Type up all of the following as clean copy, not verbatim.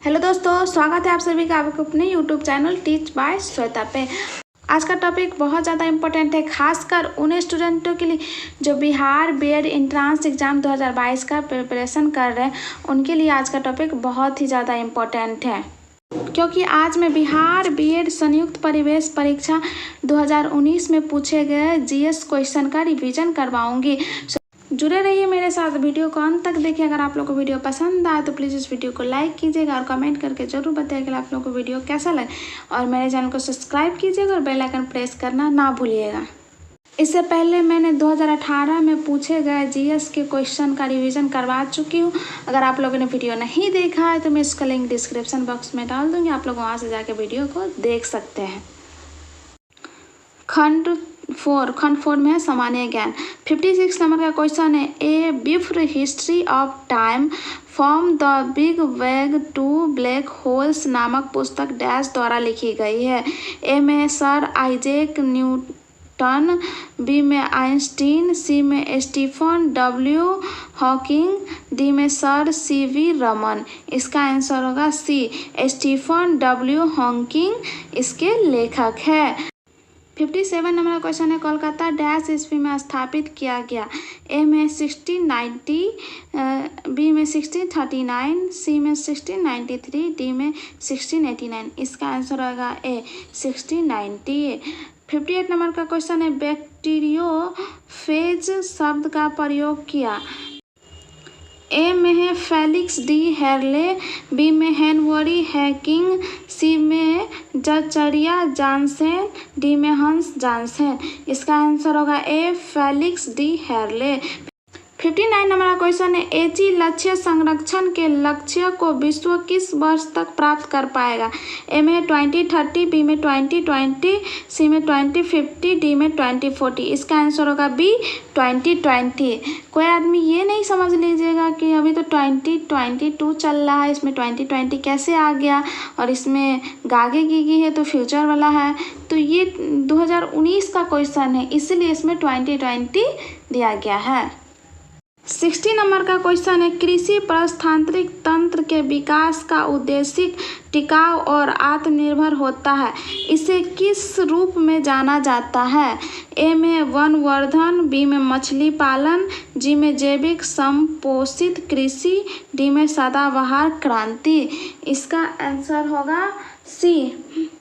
Hello दोस्तों, स्वागत है आप सभी का आपके अपने YouTube channel teach bye Shweta पे। आज का टॉपिक बहुत ज़्यादा इम्पोर्टेंट है, खासकर उन स्टूडेंटों के लिए जो बिहार बीएड एंट्रेंस एग्ज़ाम 2022 का प्रिपरेशन कर रहे हैं। उनके लिए आज का टॉपिक बहुत ही ज़्यादा इम्पोर्टेंट है, क्योंकि आज मैं बिहार बीएड संयुक्त प्रवेश परीक्षा 2019 में पूछे गए जीएस क्वेश्चन का रिवीजन करवाऊंगी। जुड़े रहिए मेरे साथ, वीडियो को अंत तक देखिए। अगर आप लोग को वीडियो पसंद आए तो प्लीज़ इस वीडियो को लाइक कीजिएगा और कमेंट करके जरूर बताइएगा कि आप लोग को वीडियो कैसा लगे, और मेरे चैनल को सब्सक्राइब कीजिएगा और बेल आइकन प्रेस करना ना भूलिएगा। इससे पहले मैंने 2018 में पूछे गए जीएस के क्वेश्चन का रिवीजन करवा चुकी हूँ। अगर आप लोगों ने वीडियो नहीं देखा है तो मैं इसका लिंक डिस्क्रिप्शन बॉक्स में डाल दूँगी, आप लोग वहाँ से जाके वीडियो को देख सकते हैं। खंड 4 में है सामान्य ज्ञान। 56 नंबर का क्वेश्चन है, A brief history of time from the big bang to black holes नामक पुस्तक डैश द्वारा लिखी गई है। ए में सर आइजैक न्यूटन, बी में आइंस्टीन, सी में स्टीफन डब्ल्यू हॉकिंग, डी में सर सीवी रमन। इसका आंसर होगा सी, स्टीफन डब्ल्यू हॉकिंग इसके लेखक है। 57 नंबर का क्वेश्चन है, कोलकाता डैश ईस्वी में स्थापित किया गया। ए में 1690, बी में 1639, सी में 1693, डी में 1689। इसका आंसर होगा ए 1690। 58 नंबर का क्वेश्चन है, बैक्टीरियोफेज शब्द का प्रयोग किया। ए में है फेलिक्स डी हेरले, बी में हेनरी हैकिंग, सी में जचरिया जानसेन, डी में हंस जानसेन। इसका आंसर होगा ए फेलिक्स डी हेरले। 59 नंबर का क्वेश्चन है, एची लक्ष्य संरक्षण के लक्ष्य को विश्व किस वर्ष तक प्राप्त कर पाएगा। ए में 2030, बी में 2020, सी में 2050, डी में 2040। इसका आंसर होगा बी 2020। कोई आदमी ये नहीं समझ लीजिएगा कि अभी तो 2022 चल रहा है, इसमें 2020 कैसे आ गया और इसमें गागे गीगी है तो फ्यूचर वाला है। तो ये 2019 का क्वेश्चन है, इसलिए इसमें 2020 दिया गया है। 60 नंबर का क्वेश्चन है, कृषि पारिस्थितिक तंत्र के विकास का उद्देश्य टिकाऊ और आत्मनिर्भर होता है। इसे किस रूप में जाना जाता है। ए में वनवर्धन, बी में मछली पालन, जी में जैविक संपोषित कृषि, डी में सदाबहार क्रांति। इसका आंसर होगा सी,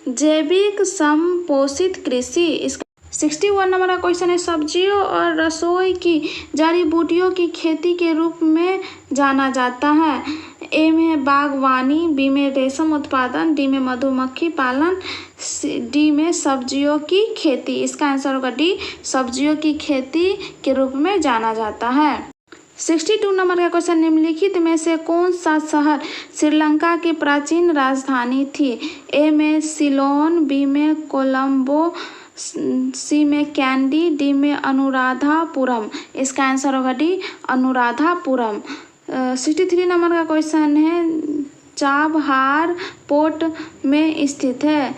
जैविक संपोषित कृषि। इसका 61 नंबर का क्वेश्चन है, सब्जियों और रसोई की जड़ी बूटियों की खेती के रूप में जाना जाता है। ए में बागवानी, बी में रेशम उत्पादन, डी में मधुमक्खी पालन, डी में सब्जियों की खेती। इसका आंसर होगा डी, सब्जियों की खेती के रूप में जाना जाता है। 62 नंबर का क्वेश्चन, निम्नलिखित में से कौन सा शहर श्रीलंका की प्राचीन राजधानी थी। ए में सिलोन, बी में कोलंबो, सी में कैंडी, डी में अनुराधापुरम। इसका आंसर होगा डी, अनुराधापुरम। 63 नंबर का क्वेश्चन है, चाबहार पोर्ट में स्थित है।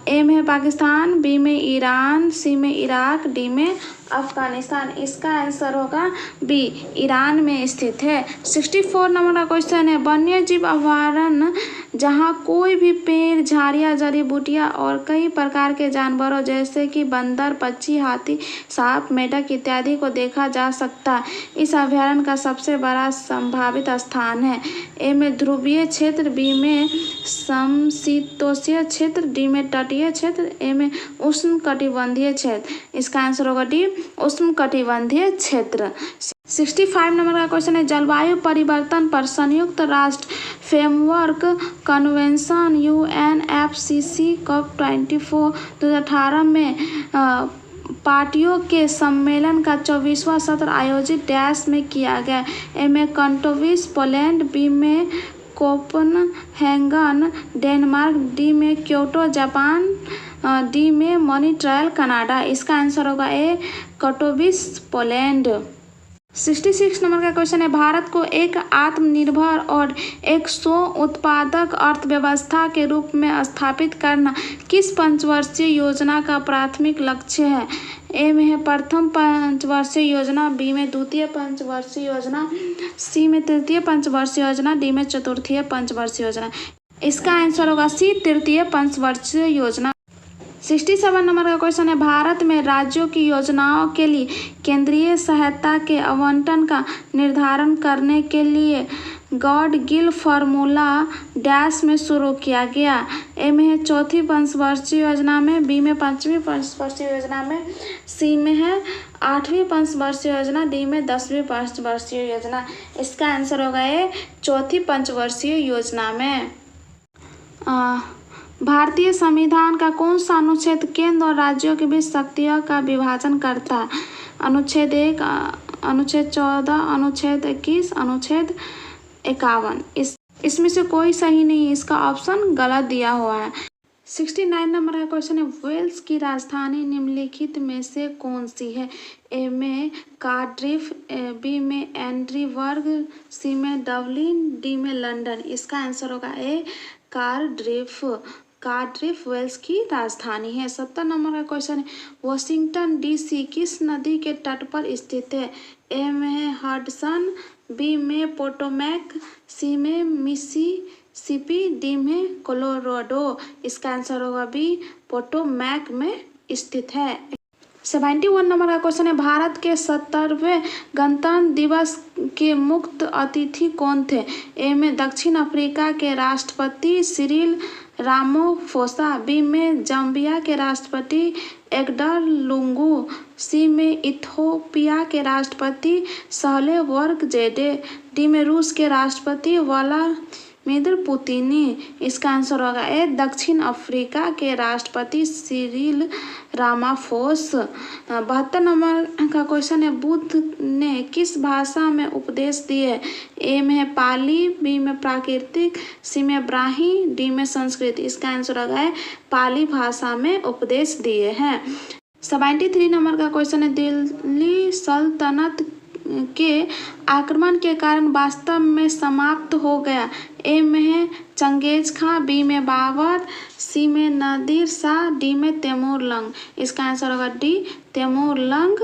ए में पाकिस्तान, बी में ईरान, सी में इराक, डी में अफगानिस्तान। इसका आंसर होगा बी, ईरान में स्थित है। 64 नंबर का क्वेश्चन है, वन्य जीव अभयारण्य जहाँ कोई भी पेड़, झाड़ियाँ, जड़ी बूटियाँ और कई प्रकार के जानवरों जैसे कि बंदर, पक्षी, हाथी, सांप, मेढक इत्यादि को देखा जा सकता है। इस अभयारण्य का सबसे बड़ा संभावित स्थान है। ए में ध्रुवीय क्षेत्र, बी में समशीतोष्णीय क्षेत्र, डी में तटीय क्षेत्र, ए में उष्णकटिबंधीय क्षेत्र। इसका आंसर होगा डी, उष्णकटिबंधीय क्षेत्र। 65 नंबर का क्वेश्चन है, जलवायु परिवर्तन पर संयुक्त राष्ट्र फ्रेमवर्क कन्वेंशन UNFCCC COP24 2018 में पार्टियों के सम्मेलन का 24वां सत्र आयोजित डैश में किया गया। ए में काटोविस पोलैंड, बी में कोपनहेगन डेनमार्क, डी में क्योटो जापान, डी में मॉन्ट्रियल कनाडा। इसका आंसर होगा ए, काटोविस पोलैंड। 66 नंबर का क्वेश्चन है, भारत को एक आत्मनिर्भर और एक स्व उत्पादक अर्थव्यवस्था के रूप में स्थापित करना किस पंचवर्षीय योजना का प्राथमिक लक्ष्य है। ए में है प्रथम पंचवर्षीय योजना, बी में द्वितीय पंचवर्षीय योजना, सी में तृतीय पंचवर्षीय योजना, डी में चतुर्थीय पंचवर्षीय योजना। इसका आंसर होगा सी, तृतीय पंचवर्षीय योजना। 67 नंबर का क्वेश्चन है, भारत में राज्यों की योजनाओं के लिए केंद्रीय सहायता के आवंटन का निर्धारण करने के लिए गॉड गिल फार्मूला डैश में शुरू किया गया। ए में है चौथी पंचवर्षीय योजना में, बी में पांचवी पंचवर्षीय योजना में, सी में है आठवीं पंचवर्षीय योजना, डी में 10वीं पंचवर्षीय योजना। इसका आंसर होगा ए, चौथी पंचवर्षीय योजना में। भारतीय संविधान का कौन सा अनुच्छेद केंद्र और राज्यों के बीच शक्तियों का विभाजन करता है? अनुच्छेद 1, अनुच्छेद 14, अनुच्छेद 21, अनुच्छेद 51। इसमें से कोई सही नहीं है, इसका ऑप्शन गलत दिया हुआ है। 69 नंबर का क्वेश्चन है, वेल्स की राजधानी निम्नलिखित में से कौन सी है? ए में कार्डिफ, बी में एडिनबर्ग, सी में डबलिन, डी में लंदन। इसका आंसर होगा ए, कार्डिफ। कार्डिफ वेल्स की राजधानी है। 70 नंबर का क्वेश्चन है, वॉशिंगटन डीसी किस नदी के तट पर स्थित है? ए में है हडसन, बी में पोटोमैक, सी में मिसिसिपी, डी में कोलोराडो। इसका आंसर होगा बी, पोटोमैक में स्थित है। 71 नंबर का क्वेश्चन है, भारत के 70वें गणतंत्र दिवस के मुख्य अतिथि कौन थे? ए में दक्षिण अफ्रीका के राष्ट्रपति सिरिल रामाफोसा, बी में जाम्बिया के राष्ट्रपति एडगर लुंगू, सी में इथियोपिया के राष्ट्रपति साहले वर्क जेडे, डी में रूस के राष्ट्रपति व्लादिमीर पुतिन। इसका आंसर होगा ए, दक्षिण अफ्रीका के राष्ट्रपति सिरिल रामाफोस। 72 नंबर का क्वेश्चन है, बुद्ध ने किस भाषा में उपदेश दिए? ए में है पाली, बी में प्राकृतिक, सी में ब्राह्मी, डी में संस्कृत। इसका आंसर होगा है पाली भाषा में उपदेश दिए हैं। 73 नंबर का क्वेश्चन है, दिल्ली सल्तनत के आक्रमण के कारण वास्तव में समाप्त हो गया। ए में है चंगेज खां, बी में बाबर, सी में नादिर शाह, डी में तैमूरलंग। इसका आंसर होगा डी, तैमूरलंग।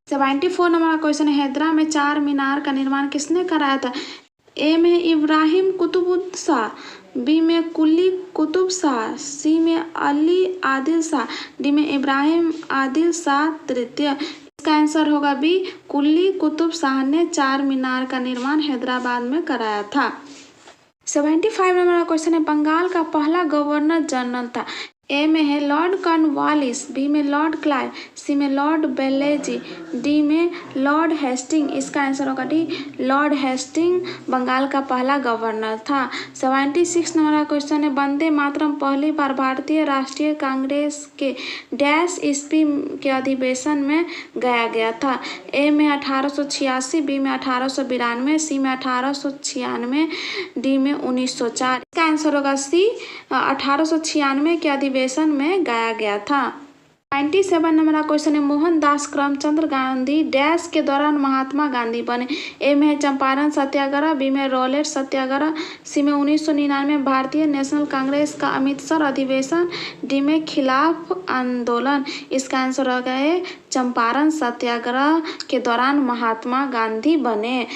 74 नंबर का क्वेश्चन है, हैदरा में 4 मीनार का निर्माण किसने कराया था? ए में इब्राहिम कुतुबुद्दीन, बी में कुली कुतुब शाह, सी में अली आदिल शाह, डी में इब्राहिम आदिल शाह तृतीय। इसका आंसर होगा बी, कुली कुतुब शाह ने 4 मीनार का निर्माण हैदराबाद में कराया था। 75 नंबर का क्वेश्चन है, बंगाल का पहला गवर्नर जनरल था। ए में है लॉर्ड कॉर्नवालिस, बी में लॉर्ड क्लाइव, सी में लॉर्ड बेलेजी, डी में लॉर्ड हेस्टिंग। इसका आंसर होगा डी, लॉर्ड हेस्टिंग बंगाल का पहला गवर्नर था। 76 नंबर का क्वेश्चन है, वंदे मातरम पहली बार भारतीय राष्ट्रीय कांग्रेस के डैश ईस्वी के अधिवेशन में गाया गया था। ए में 1886, बी में 1892, सी में 1896, डी में 1904। इसका आंसर होगा सी, 1896 के अधिवेशन में गाया गया था। 97 नंबर का क्वेश्चन है, मोहनदास करमचंद गांधी डैश के दौरान महात्मा गांधी बने। ए में है चंपारण सत्याग्रह, बी में रॉलेट सत्याग्रह, सी में 1999 भारतीय नेशनल कांग्रेस का अमृतसर अधिवेशन, डी में खिलाफ आंदोलन। इसका आंसर होगा है चंपारण सत्याग्रह के दौरान महात्मा गांधी बने।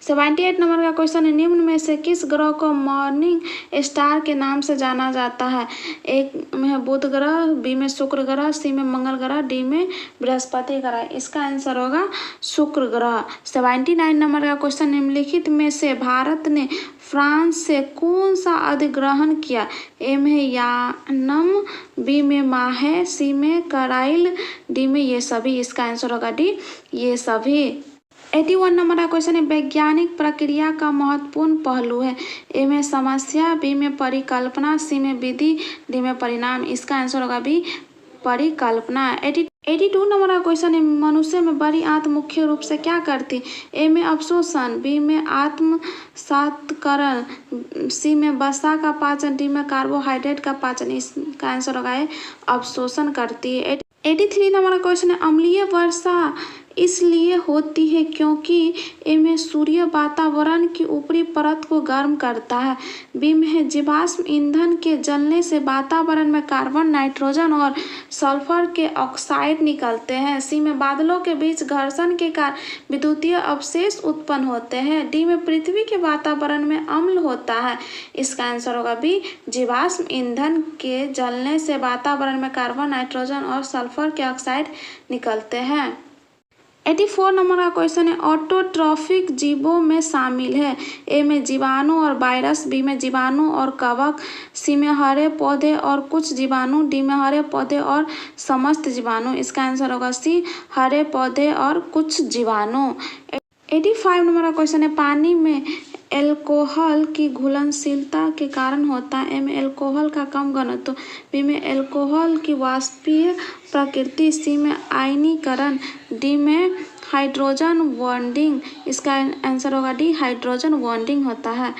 78 नंबर का क्वेश्चन है, निम्न में से किस ग्रह को मॉर्निंग स्टार के नाम से जाना जाता है? एक में है बुध ग्रह, बी में शुक्र ग्रह, सी में मंगल ग्रह, डी में बृहस्पति ग्रह। इसका आंसर होगा शुक्र ग्रह। 79 नंबर का क्वेश्चन, निम्नलिखित में से भारत ने फ्रांस से कौन सा अधिग्रहण किया? ए में यानम, बी में माहे, सी में कराइल, डी में ये सभी। इसका आंसर होगा डी, ये सभी। 81 नंबर का क्वेश्चन है, वैज्ञानिक प्रक्रिया का महत्वपूर्ण पहलू है। ए में समस्या, बी में परिकल्पना, सी में विधि, डी में परिणाम। इसका आंसर होगा बी, परिकल्पना। 82 नंबर का क्वेश्चन है, मनुष्य में बड़ी आंत मुख्य रूप से क्या करती? ए में अवशोषण, बी में आत्मसात्करण, सी में वसा का पाचन, डी में कार्बोहाइड्रेट का पाचन। इसका आंसर होगा अवशोषण करती है। 83 नंबर का क्वेश्चन है, अम्लीय वर्षा इसलिए होती है क्योंकि इनमें सूर्य वातावरण की ऊपरी परत को गर्म करता है। बी में है जीवाश्म ईंधन के जलने से वातावरण में कार्बन, नाइट्रोजन और सल्फर के ऑक्साइड निकलते हैं। सी में बादलों के बीच घर्षण के कारण विद्युतीय अवशेष उत्पन्न होते हैं। डी में पृथ्वी के वातावरण में अम्ल होता है। इसका आंसर होगा बी, जीवाश्म ईंधन के जलने से वातावरण में कार्बन, नाइट्रोजन और सल्फर के ऑक्साइड निकलते हैं। 84 नंबर का क्वेश्चन है, ऑटोट्रॉफिक जीवों में शामिल है। ए में जीवाणु और वायरस, बी में जीवाणु और कवक, सी में हरे पौधे और कुछ जीवाणु, डी में हरे पौधे और समस्त जीवाणु। इसका आंसर होगा सी, हरे पौधे और कुछ जीवाणु। 85 नंबर का क्वेश्चन है, पानी में एल्कोहल की घुलनशीलता के कारण होता है। ए में एल्कोहल का कम घनत्व, बी में एल्कोहल की वाष्पीय प्रकृति, सी में आयनीकरण, डी में हाइड्रोजन बॉन्डिंग। इसका आंसर होगा डी, हाइड्रोजन बॉन्डिंग होता है।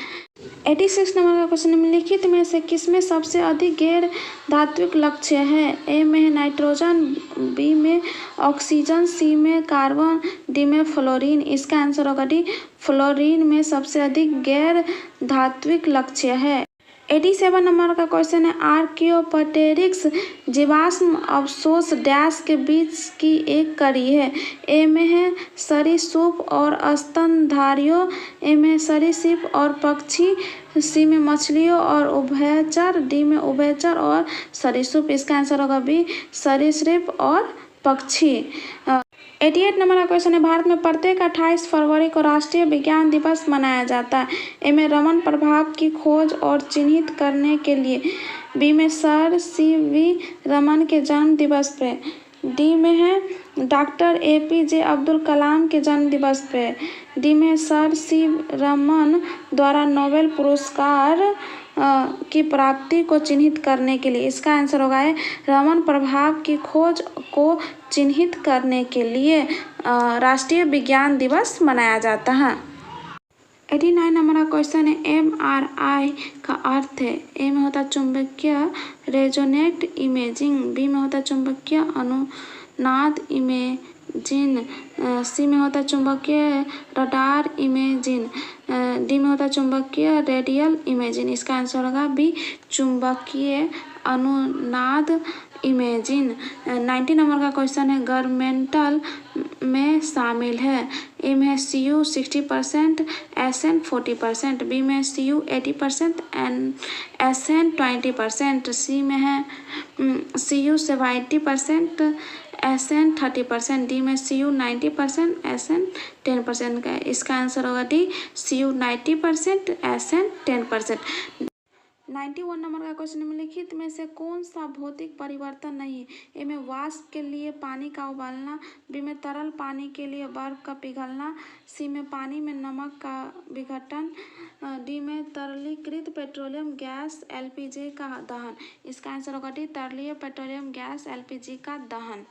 86 नंबर का क्वेश्चन, निम्नलिखित में से किसमें सबसे अधिक गैर धात्विक लक्ष्य है। ए में है नाइट्रोजन, बी में ऑक्सीजन, सी में कार्बन, डी में फ्लोरीन। इसका आंसर होगा डी, फ्लोरीन में सबसे अधिक गैर धात्विक लक्ष्य है। 87 नंबर का क्वेश्चन है, आर्कियोपटेरिक्स जीवाश्म अवशोष डैश के बीच की एक कड़ी है। ए में है सरीसृप और स्तनधारियों, ए में सरीसृप और पक्षी, सी में मछलियों और उभयचर, डी में उभयचर और सरीसृप। इसका आंसर होगा बी, सरीसृप और पक्षी। 88 नंबर का क्वेश्चन है, भारत में प्रत्येक 28 फरवरी को राष्ट्रीय विज्ञान दिवस मनाया जाता है। ए में रमन प्रभाव की खोज और चिन्हित करने के लिए, बी में सर सी.वी. रमन के जन्म दिवस पे, डी में है डॉक्टर APJ अब्दुल कलाम के जन्म दिवस पे, डी में सर सी रमन द्वारा नोबेल पुरस्कार की प्राप्ति को चिन्हित करने के लिए। इसका आंसर होगा है रमन प्रभाव की खोज को चिन्हित करने के लिए राष्ट्रीय विज्ञान दिवस मनाया जाता है। 89 नंबर का क्वेश्चन है, MRI का अर्थ है। ए में होता है चुंबकीय रेजोनेट इमेजिंग, बी में होता है चुंबकीय अनुनाद इमेजिंग, सी में होता है चुंबकीय रडार इमेजिंग, डी में होता है चुंबकीय रेडियल इमेजिंग। इसका आंसर होगा बी, चुंबकीय अनुनाद इमेजिंग। 90 नंबर का क्वेश्चन है, गवर्नमेंटल में शामिल है। ए में CU 60%, SN 40%, बी में CU 80% एंड SN 20%, सी में है CU 70%, SN 30%, डी में CU 90%, SN 10% का। इसका आंसर होगा डी, CU 90%, SN 10%। 91 नंबर का क्वेश्चन, निम्नलिखित में से कौन सा भौतिक परिवर्तन नहीं है। ए में वाष्प के लिए पानी का उबालना, बी में तरल पानी के लिए बर्फ का पिघलना, सी में पानी में नमक का विघटन, डी में तरलीकृत पेट्रोलियम गैस LPG का दहन। इसका आंसर होगा डी, तरलीय पेट्रोलियम गैस LPG का दहन।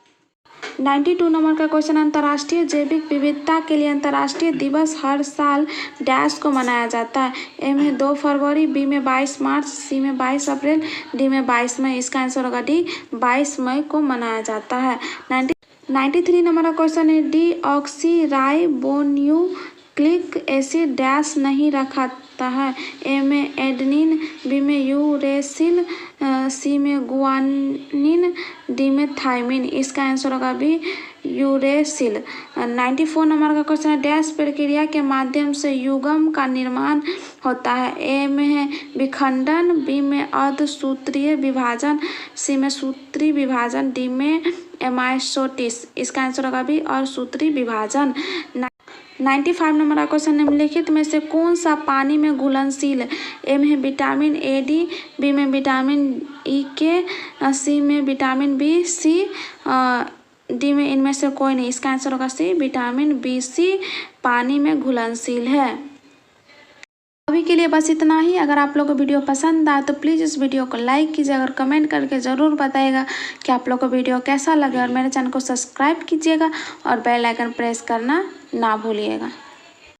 92 नंबर का क्वेश्चन, अंतर्राष्ट्रीय जैविक विविधता के लिए अंतर्राष्ट्रीय दिवस हर साल डैश को मनाया जाता है। ए में 2 फरवरी, बी में 22 मार्च, सी में 22 अप्रैल, डी में 22 मई। इसका आंसर होगा डी, 22 मई को मनाया जाता है। 93 नंबर का क्वेश्चन है, डीऑक्सीराइबोन्यूक्लिक एसिड डैश नहीं रखता है। ए में एडेनिन, बी में यूरेसिल, सी में गुआनिन, डी में थायमिन। इसका आंसर होगा बी, यूरेसिल। 94 नंबर का क्वेश्चन है, डैश प्रक्रिया के माध्यम से युग्म का निर्माण होता है। ए में है विखंडन, बी में अर्धसूत्रीय विभाजन, सी में सूत्री विभाजन, डी में एमाइसोटिस। इसका आंसर होगा बी, अर्धसूत्री विभाजन। 95 नंबर का क्वेश्चन, निम्नलिखित में से कौन सा पानी में घुलनशील है। ए में है विटामिन AD, बी में विटामिन EK, सी में विटामिन BC, डी में इनमें से कोई नहीं। इसका आंसर होगा सी, विटामिन BC पानी में घुलनशील है। अभी के लिए बस इतना ही। अगर आप लोग को वीडियो पसंद आए तो प्लीज़ इस वीडियो को लाइक कीजिए, अगर कमेंट करके ज़रूर बताइएगा कि आप लोग को वीडियो कैसा लगे, और मेरे चैनल को सब्सक्राइब कीजिएगा और बेल आइकन प्रेस करना ना भूलिएगा।